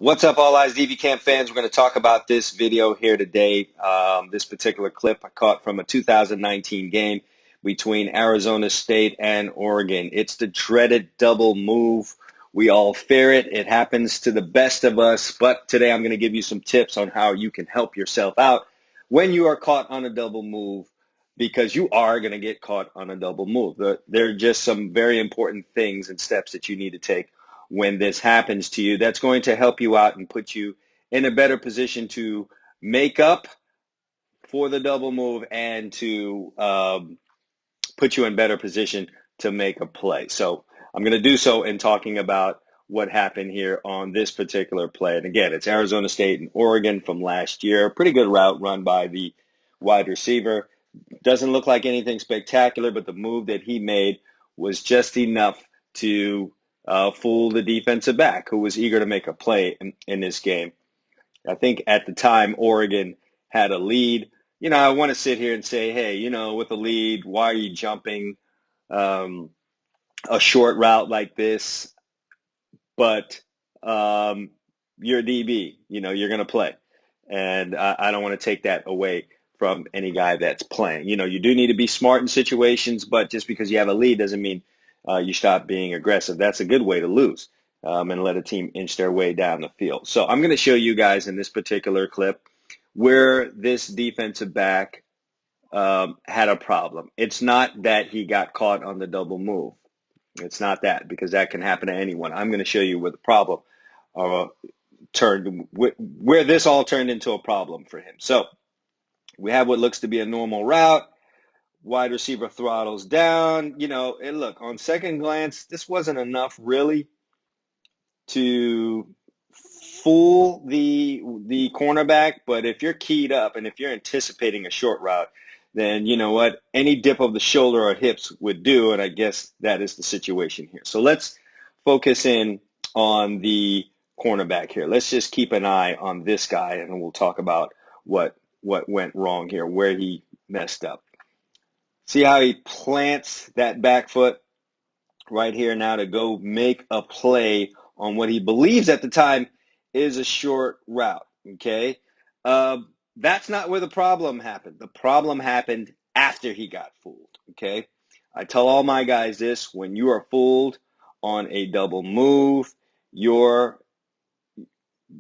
What's up, All Eyes DB Camp fans? We're going to talk about this video here today. This particular clip I caught from a 2019 game between Arizona State and Oregon. It's the dreaded double move. We all fear it. It happens to the best of us. But today I'm going to give you some tips on how you can help yourself out when you are caught on a double move, because you are going to get caught on a double move. There are just some very important things and steps that you need to take when this happens to you that's going to help you out and put you in a better position to make up for the double move and to put you in better position to make a play. So I'm going to do so in talking about what happened here on this particular play. And again, it's Arizona State and Oregon from last year. Pretty good route run by the wide receiver. Doesn't look like anything spectacular, but the move that he made was just enough to fool the defensive back, who was eager to make a play in this game. I think at the time Oregon had a lead. I want to sit here and say, hey, with a lead, why are you jumping um, a short route like this? But you're a DB, you're going to play. And I don't want to take that away from any guy that's playing. You do need to be smart in situations, but just because you have a lead doesn't mean you stop being aggressive. That's a good way to lose and let a team inch their way down the field. So I'm going to show you guys in this particular clip where this defensive back had a problem. It's not that he got caught on the double move. It's not that, because that can happen to anyone. I'm going to show you where the problem where this all turned into a problem for him. So we have what looks to be a normal route. Wide receiver throttles down. And look, on second glance, this wasn't enough really to fool the cornerback. But if you're keyed up and if you're anticipating a short route, then you know what? Any dip of the shoulder or hips would do, and I guess that is the situation here. So let's focus in on the cornerback here. Let's just keep an eye on this guy, and we'll talk about what went wrong here, where he messed up. See how he plants that back foot right here now to go make a play on what he believes at the time is a short route, okay? That's not where the problem happened. The problem happened after he got fooled, okay? I tell all my guys this: when you are fooled on a double move,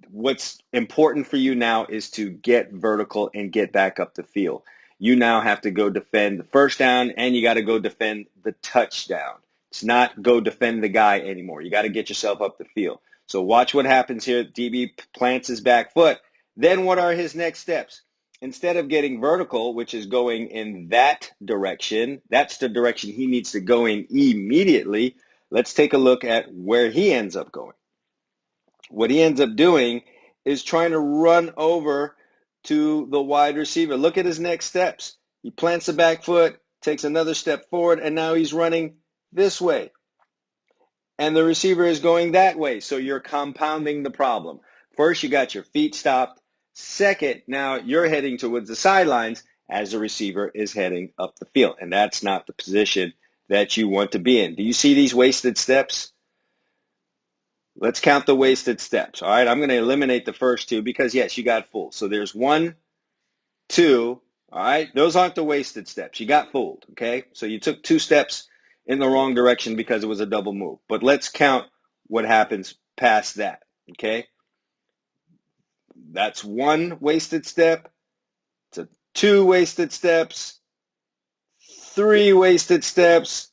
what's important for you now is to get vertical and get back up the field. You now have to go defend the first down, and you got to go defend the touchdown. It's not go defend the guy anymore. You got to get yourself up the field. So watch what happens here. DB plants his back foot. Then what are his next steps? Instead of getting vertical, which is going in that direction, that's the direction he needs to go in immediately. Let's take a look at where he ends up going. What he ends up doing is trying to run over to the wide receiver. Look at his next steps. He plants the back foot, takes another step forward, and now he's running this way. And the receiver is going that way. So you're compounding the problem. First, you got your feet stopped. Second, now you're heading towards the sidelines as the receiver is heading up the field. And that's not the position that you want to be in. Do you see these wasted steps? Let's count the wasted steps. All right, I'm going to eliminate the first two because, yes, you got fooled. So there's 1, 2. All right, those aren't the wasted steps. You got fooled, okay? So you took 2 steps in the wrong direction because it was a double move. But let's count what happens past that, okay? That's 1 wasted step to 2 wasted steps, 3 wasted steps,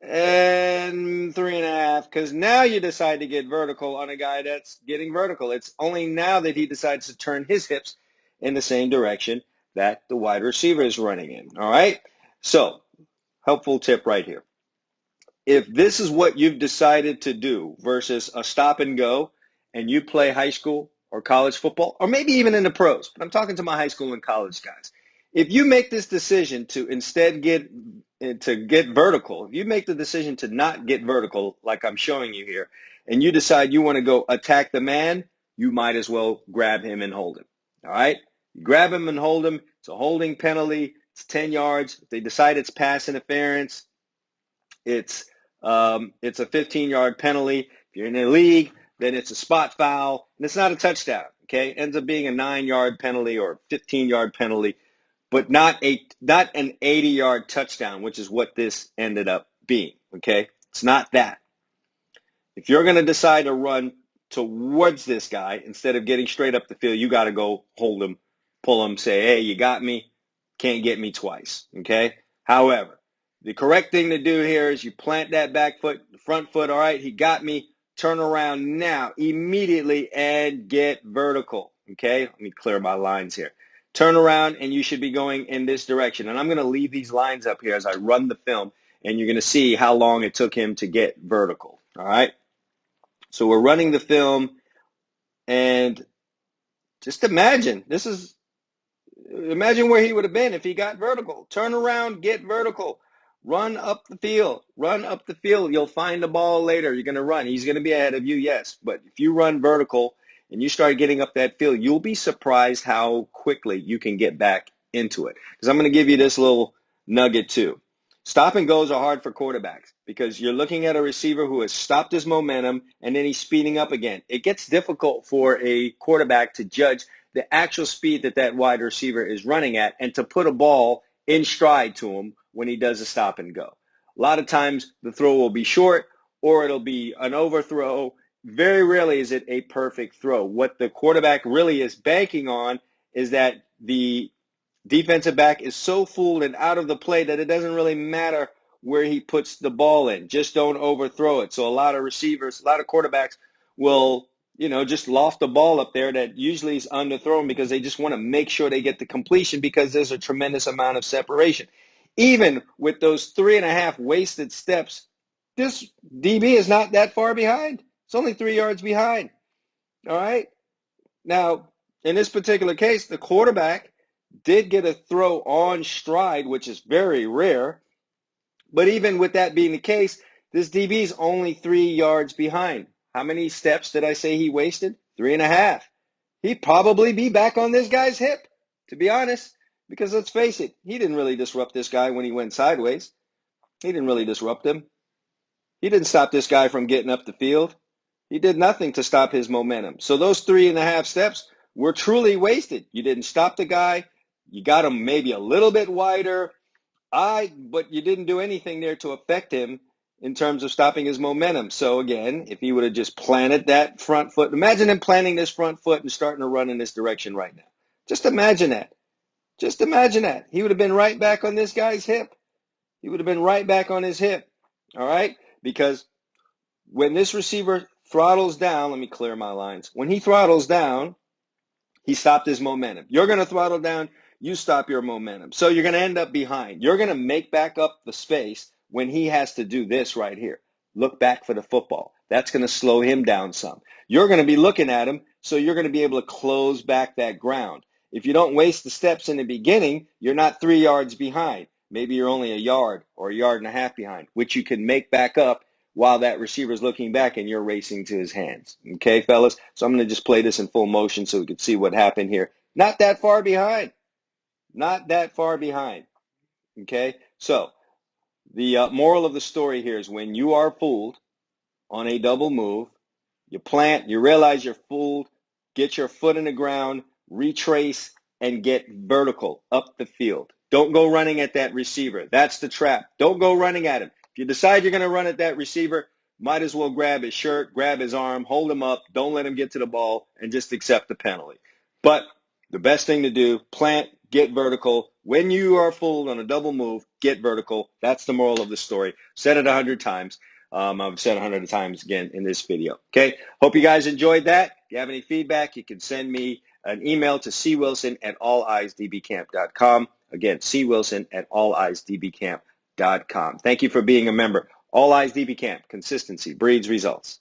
and 3.5, because now you decide to get vertical on a guy that's getting vertical. It's only now that he decides to turn his hips in the same direction that the wide receiver is running in. All right? So, helpful tip right here. If this is what you've decided to do versus a stop and go, and you play high school or college football, or maybe even in the pros, but I'm talking to my high school and college guys. If you make this decision to instead get vertical, if you make the decision to not get vertical like I'm showing you here, and you decide you want to go attack the man, you might as well grab him and hold him. All right? You grab him and hold him. It's a holding penalty. It's 10 yards. If they decide it's pass interference, it's a 15-yard penalty. If you're in the league, then it's a spot foul, and it's not a touchdown, okay? It ends up being a 9-yard penalty or 15-yard penalty, but not an 80-yard touchdown, which is what this ended up being, okay? It's not that. If you're going to decide to run towards this guy instead of getting straight up the field, you got to go hold him, pull him, say, hey, you got me, can't get me twice, okay? However, the correct thing to do here is you plant that back foot, front foot, all right, he got me, turn around now, immediately, and get vertical, okay? Let me clear my lines here. Turn around, and you should be going in this direction. And I'm going to leave these lines up here as I run the film, and you're going to see how long it took him to get vertical, all right? So we're running the film, and just imagine, imagine where he would have been if he got vertical. Turn around, get vertical. Run up the field. Run up the field. You'll find the ball later. You're going to run. He's going to be ahead of you, yes. But if you run vertical and you start getting up that field, you'll be surprised how quickly you can get back into it. Because I'm going to give you this little nugget too. Stop and goes are hard for quarterbacks because you're looking at a receiver who has stopped his momentum and then he's speeding up again. It gets difficult for a quarterback to judge the actual speed that wide receiver is running at and to put a ball in stride to him when he does a stop and go. A lot of times the throw will be short or it'll be an overthrow. Very rarely is it a perfect throw. What the quarterback really is banking on is that the defensive back is so fooled and out of the play that it doesn't really matter where he puts the ball in. Just don't overthrow it. So a lot of receivers, a lot of quarterbacks will, just loft the ball up there that usually is underthrown because they just want to make sure they get the completion because there's a tremendous amount of separation. Even with those 3.5 wasted steps, this DB is not that far behind. It's only 3 yards behind. All right? Now, in this particular case, the quarterback did get a throw on stride, which is very rare. But even with that being the case, this DB is only 3 yards behind. How many steps did I say he wasted? 3.5. He'd probably be back on this guy's hip, to be honest, because let's face it, he didn't really disrupt this guy when he went sideways. He didn't really disrupt him. He didn't stop this guy from getting up the field. He did nothing to stop his momentum. So those 3.5 steps were truly wasted. You didn't stop the guy. You got him maybe a little bit wider, but you didn't do anything there to affect him in terms of stopping his momentum. So again, if he would have just planted that front foot, imagine him planting this front foot and starting to run in this direction right now. Just imagine that. Just imagine that. He would have been right back on this guy's hip. He would have been right back on his hip. All right? Because when this receiver throttles down, let me clear my lines. When he throttles down, he stopped his momentum. You're going to throttle down, you stop your momentum. So you're going to end up behind. You're going to make back up the space when he has to do this right here. Look back for the football. That's going to slow him down some. You're going to be looking at him, so you're going to be able to close back that ground. If you don't waste the steps in the beginning, you're not 3 yards behind. Maybe you're only a yard or a yard and a half behind, which you can make back up while that receiver's looking back and you're racing to his hands. Okay, fellas? So I'm going to just play this in full motion so we can see what happened here. Not that far behind. Not that far behind. Okay? So the moral of the story here is when you are fooled on a double move, you plant, you realize you're fooled, get your foot in the ground, retrace, and get vertical up the field. Don't go running at that receiver. That's the trap. Don't go running at him. If you decide you're going to run at that receiver, might as well grab his shirt, grab his arm, hold him up, don't let him get to the ball, and just accept the penalty. But the best thing to do, plant, get vertical. When you are fooled on a double move, get vertical. That's the moral of the story. Said it 100 times. I've said 100 times again in this video. Okay, hope you guys enjoyed that. If you have any feedback, you can send me an email to cwilson@alleyesdbcamp.com. Again, cwilson@alleyesdbcamp.com. Thank you for being a member. All Eyes DB Camp. Consistency breeds results.